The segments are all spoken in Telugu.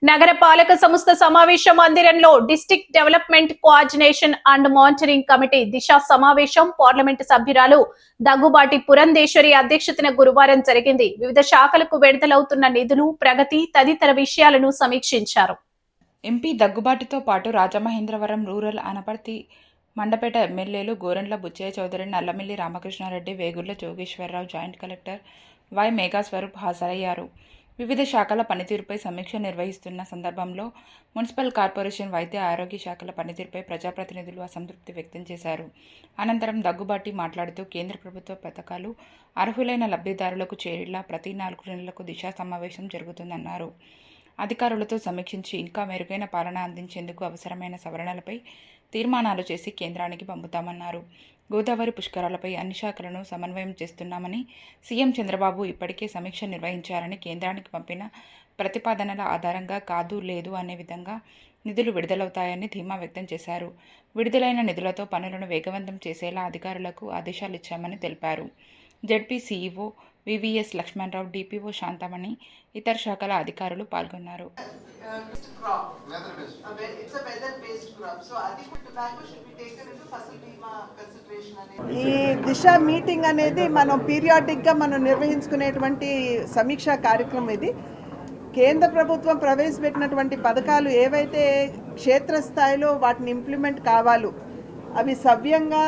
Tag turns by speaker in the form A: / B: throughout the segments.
A: నగర పాలక సంస్థ సమావేశ మందిరంలో district development coordination and monitoring committee Disha సమావేశం పార్లమెంటు సభ్యురాలు దగ్గుబాటి పురంధేశ్వరి అధ్యక్షతన గురువారం జరిగింది. వివిధ శాఖలకు విడుదలవుతున్న నిధులు, ప్రగతి తదితర విషయాలను సమీక్షించారు.
B: ఎంపీ దగ్గుబాటితో పాటు రాజమహేంద్రవరం రూరల్ అనపర్తి మండపేట ఎమ్మెల్యేలు Gorantla Butchaiah Chowdary, Nallamilli Ramakrishna Reddy, Vegulla Jogeswara Rao, joint collector Y Megha Swarup హాజరయ్యారు. వివిధ శాఖల పనితీరుపై సమీక్ష నిర్వహిస్తున్న సందర్భంలో మున్సిపల్ కార్పొరేషన్, వైద్య ఆరోగ్య శాఖల పనితీరుపై ప్రజాప్రతినిధులు అసంతృప్తి వ్యక్తం చేశారు. అనంతరం దగ్గుబాటి మాట్లాడుతూ కేంద్ర ప్రభుత్వ పథకాలు అర్హులైన లబ్ధిదారులకు చేరేలా ప్రతి 4 నెలలకు దిశా సమావేశం జరుగుతుందన్నారు. అధికారులతో సమీక్షించి ఇంకా మెరుగైన పాలన అందించేందుకు అవసరమైన సవరణలపై తీర్మానాలు చేసి కేంద్రానికి పంపుతామన్నారు. గోదావరి పుష్కరాలపై అన్ని శాఖలను సమన్వయం చేస్తున్నామని, సీఎం చంద్రబాబు ఇప్పటికే సమీక్ష నిర్వహించారని, కేంద్రానికి పంపిన ప్రతిపాదనల ఆధారంగా కాదు లేదు అనే విధంగా నిధులు విడుదలవుతాయని ధీమా వ్యక్తం చేశారు. విడుదలైన నిధులతో పనులను వేగవంతం చేసేలా అధికారులకు ఆదేశాలిచ్చామని తెలిపారు. ZP CEO VVS Lakshmanarao, DPO Shantamani, ఇతర శాఖల అధికారులు పాల్గొన్నారు.
C: ఈ దిశ మీటింగ్ అనేది మనం పీరియాడిక్గా మనం నిర్వహించుకునేటువంటి సమీక్షా కార్యక్రమం. ఇది కేంద్ర ప్రభుత్వం ప్రవేశపెట్టినటువంటి పథకాలు ఏవైతే క్షేత్రస్థాయిలో వాటిని ఇంప్లిమెంట్ కావాలో అవి సవ్యంగా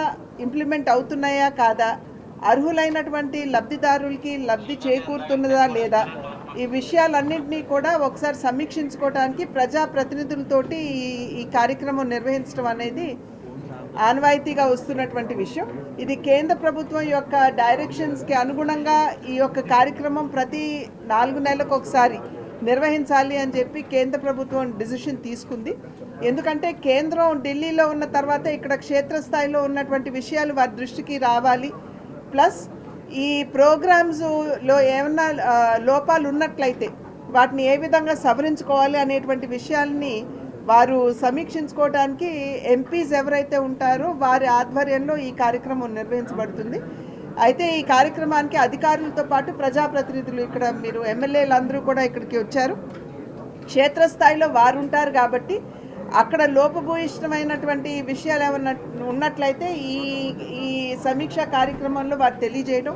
C: ఇంప్లిమెంట్ అవుతున్నాయా కాదా, అర్హులైనటువంటి లబ్ధిదారులకి లబ్ధి చేకూరుతున్నదా లేదా, ఈ విషయాలన్నింటినీ కూడా ఒకసారి సమీక్షించుకోవడానికి ప్రజాప్రతినిధులతోటి ఈ కార్యక్రమం నిర్వహించడం అనేది ఆనవాయితీగా వస్తున్నటువంటి విషయం. ఇది కేంద్ర ప్రభుత్వం యొక్క డైరెక్షన్స్కి అనుగుణంగా ఈ యొక్క కార్యక్రమం ప్రతి 4 నెలలకు ఒకసారి నిర్వహించాలి అని చెప్పి కేంద్ర ప్రభుత్వం డిసిషన్ తీసుకుంది. ఎందుకంటే కేంద్రం ఢిల్లీలో ఉన్న తర్వాత ఇక్కడ క్షేత్రస్థాయిలో ఉన్నటువంటి విషయాలు వారి దృష్టికి రావాలి. ప్లస్ ఈ ప్రోగ్రామ్స్లో ఏమన్నా లోపాలు ఉన్నట్లయితే వాటిని ఏ విధంగా సవరించుకోవాలి అనేటువంటి విషయాల్ని వారు సమీక్షించుకోవడానికి ఎంపీస్ ఎవరైతే ఉంటారో వారి ఆధ్వర్యంలో ఈ కార్యక్రమం నిర్వహించబడుతుంది. అయితే ఈ కార్యక్రమానికి అధికారులతో పాటు ప్రజాప్రతినిధులు, ఇక్కడ మీరు ఎమ్మెల్యేలు అందరూ కూడా ఇక్కడికి వచ్చారు. క్షేత్రస్థాయిలో వారు ఉంటారు కాబట్టి అక్కడ లోపభూయిష్టమైనటువంటి విషయాలు ఏమన్నా ఉన్నట్లయితే ఈ సమీక్షా కార్యక్రమంలో వారు తెలియజేయడం,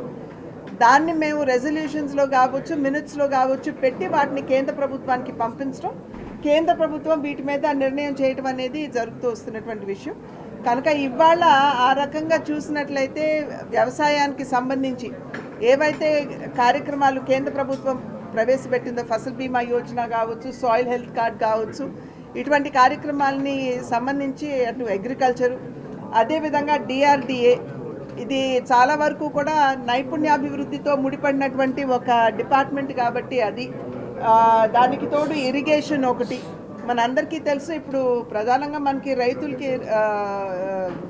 C: దాన్ని మేము రెజల్యూషన్స్లో కావచ్చు, మినిట్స్లో కావచ్చు పెట్టి వాటిని కేంద్ర ప్రభుత్వానికి పంపించడం, కేంద్ర ప్రభుత్వం వీటి మీద నిర్ణయం చేయడం అనేది జరుగుతూ వస్తున్నటువంటి విషయం. కనుక ఇవాళ ఆ రకంగా చూసినట్లయితే వ్యవసాయానికి సంబంధించి ఏవైతే కార్యక్రమాలు కేంద్ర ప్రభుత్వం ప్రవేశపెట్టిందో, ఫసల్ బీమా యోజన కావచ్చు, సాయిల్ హెల్త్ కార్డ్ కావచ్చు, ఇటువంటి కార్యక్రమాలని సంబంధించి అటు అగ్రికల్చరు, అదేవిధంగా డిఆర్డిఏ, ఇది చాలా వరకు కూడా నైపుణ్యాభివృద్ధితో ముడిపడినటువంటి ఒక డిపార్ట్మెంట్ కాబట్టి అది, దానికి తోడు ఇరిగేషన్ ఒకటి. మనందరికీ తెలుసు ఇప్పుడు ప్రధానంగా మనకి రైతులకి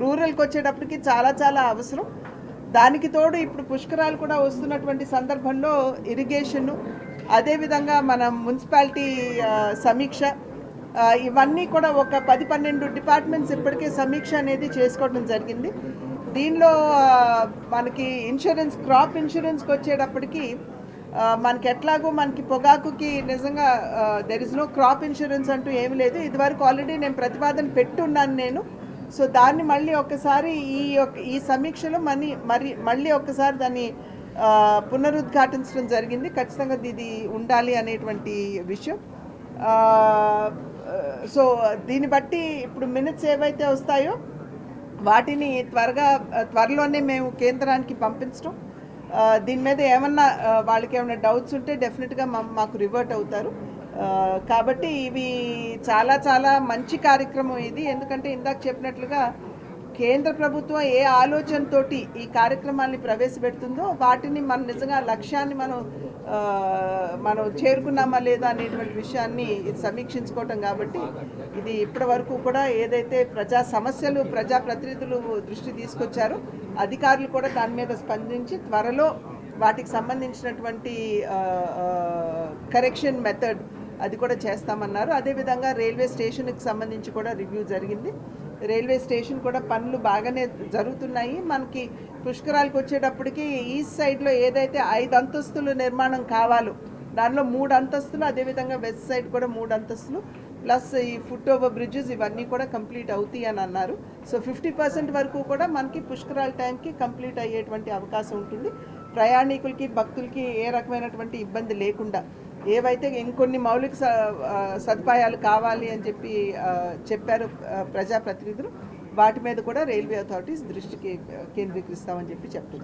C: రూరల్కి వచ్చేటప్పటికి చాలా చాలా అవసరం. దానికి తోడు ఇప్పుడు పుష్కరాలు కూడా వస్తున్నటువంటి సందర్భంలో ఇరిగేషను, అదేవిధంగా మన మున్సిపాలిటీ సమీక్ష, ఇవన్నీ కూడా ఒక 10-12 డిపార్ట్మెంట్స్ ఇప్పటికే సమీక్ష అనేది చేసుకోవడం జరిగింది. దీనిలో మనకి ఇన్సూరెన్స్, క్రాప్ ఇన్సూరెన్స్కి వచ్చేటప్పటికి మనకి ఎట్లాగో మనకి పొగాకుకి నిజంగా there is no crop insurance అంటూ ఏమి లేదు. ఇదివరకు ఆల్రెడీ నేను ప్రతిపాదన పెట్టున్నాను నేను. సో దాన్ని మళ్ళీ ఒకసారి ఈ సమీక్షలో మళ్ళీ ఒక్కసారి దాన్ని పునరుద్ఘాటించడం జరిగింది. ఖచ్చితంగా ఇది ఉండాలి అనేటువంటి విషయం. సో దీన్ని బట్టి ఇప్పుడు మినిట్స్ ఏవైతే వస్తాయో వాటిని త్వరలోనే మేము కేంద్రానికి పంపించడం, దీని మీద ఏమన్నా వాళ్ళకి ఏమైనా డౌట్స్ ఉంటే డెఫినెట్గా మాకు రివర్ట్ అవుతారు. కాబట్టి ఇవి చాలా చాలా మంచి కార్యక్రమం ఇది. ఎందుకంటే ఇందాక చెప్పినట్లుగా కేంద్ర ప్రభుత్వం ఏ ఆలోచనతోటి ఈ కార్యక్రమాన్ని ప్రవేశపెడుతుందో వాటిని మనం నిజంగా లక్ష్యాన్ని మనం చేరుకున్నామా లేదా అనేటువంటి విషయాన్ని సమీక్షించుకోవటం. కాబట్టి ఇది ఇప్పటి వరకు కూడా ఏదైతే ప్రజా సమస్యలు ప్రజాప్రతినిధులు దృష్టి తీసుకొచ్చారో అధికారులు కూడా దాని మీద స్పందించి త్వరలో వాటికి సంబంధించినటువంటి కరెక్షన్ మెథడ్ అది కూడా చేస్తామన్నారు. అదేవిధంగా రైల్వే స్టేషన్కి సంబంధించి కూడా రివ్యూ జరిగింది. రైల్వే స్టేషన్ కూడా పనులు బాగానే జరుగుతున్నాయి. మనకి పుష్కరాలకు వచ్చేటప్పటికి ఈస్ట్ సైడ్లో ఏదైతే 5 అంతస్తులు నిర్మాణం కావాలో దానిలో 3 అంతస్తులు, అదేవిధంగా వెస్ట్ సైడ్ కూడా 3 అంతస్తులు ప్లస్ ఈ ఫుట్ ఓవర్ బ్రిడ్జెస్ ఇవన్నీ కూడా కంప్లీట్ అవుతాయి అని అన్నారు. సో 50% వరకు కూడా మనకి పుష్కరాల టైంకి కంప్లీట్ అయ్యేటువంటి అవకాశం ఉంటుంది. ప్రయాణికులకి భక్తులకి ఏ రకమైనటువంటి ఇబ్బంది లేకుండా ఏవైతే ఇంకొన్ని మౌలిక సదుపాయాలు కావాలి అని చెప్పారు ప్రజాప్రతినిధులు, వాటి మీద కూడా రైల్వే అథారిటీస్ దృష్టికి కేంద్రీకరిస్తామని చెప్తున్నారు.